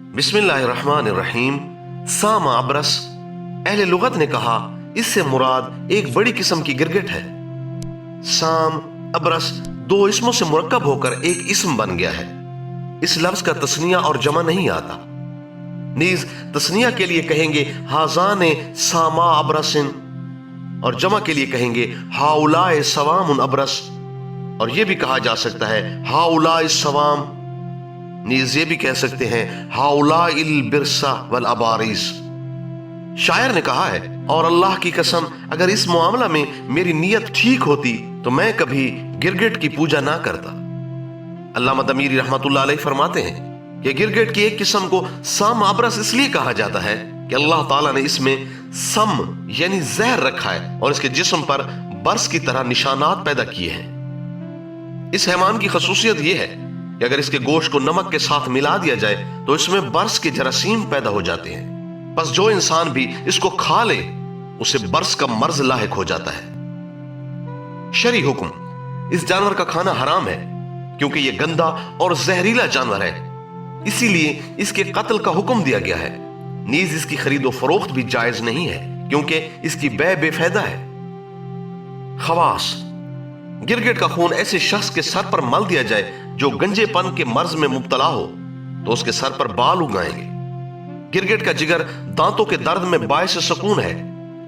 बिस्मिल्लाहिर्रहमानिर्रहीम। सामा अबरस। अहले लुगत ने कहा इससे मुराद एक बड़ी किस्म की गिरगिट है। साम अबरस दो इसमों से मुरक्कब होकर एक इसम बन गया है। इस लफ्ज का तस्निया और जमा नहीं आता। नीज तस्निया के लिए कहेंगे हाजाने सामा अबरसिन और जमा के लिए कहेंगे हाउलाए सवामुन अबरस। और यह भी कहा जा सकता है हाउलाए सवाम। नीज ये भी कह सकते हैं हाउलाइल बिरसा वल अबारिस। शायर ने कहा है और अल्लाह की कसम अगर इस मामला में मेरी नीयत ठीक होती तो मैं कभी गिरगिट की पूजा ना करता। अल्लामा दमीरी रहमतुल्लाह अलैह फरमाते हैं कि गिरगिट की एक किस्म को साम अबरस इसलिए कहा जाता है कि अल्लाह ताला ने इसमें सम यानी जहर रखा है और इसके जिस्म पर बर्स की तरह निशानात पैदा किए हैं। इस हैवान की खसूसियत यह है कि अगर इसके गोश्त को नमक के साथ मिला दिया जाए तो इसमें बर्स के जरासीम पैदा हो जाते हैं। बस जो इंसान भी इसको खा ले उसे बर्स का मर्ज लाहिक हो जाता है। शरी हुक्म, इस जानवर का खाना हराम है क्योंकि यह गंदा और जहरीला जानवर है, इसीलिए इसके कत्ल का हुक्म दिया गया है। नीज इसकी खरीदो फरोख्त भी जायज नहीं है क्योंकि इसकी बै बेफायदा है। खवास, गिरगिट का खून ऐसे शख्स के सर पर मल दिया जाए जो गंजेपन के मर्ज में मुब्तला हो तो उसके सर पर बाल उगाएंगे। गिरगिट का जिगर दांतों के दर्द में बायस सुकून है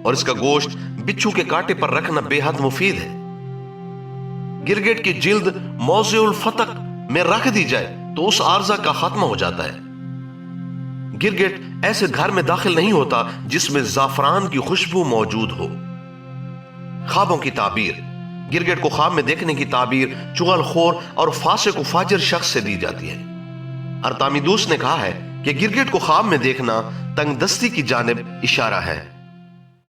और इसका गोश्त बिच्छू के कांटे पर रखना बेहद मुफीद है। गिरगिट की जिल्द मौज़ेउल फतक में रख दी जाए तो उस आर्जा का खात्मा हो जाता है। गिरगिट ऐसे घर में दाखिल नहीं होता जिसमें जाफरान की खुशबू मौजूद हो। ख्वाबों की ताबीर, गिरगिट को ख्वाब में देखने की ताबीर चुगलखोर और फासिक व फाजिर शख्स से दी जाती है। अर्तामिदूस ने कहा है कि गिरगिट को ख्वाब में देखना तंगदस्ती की जानिब इशारा है।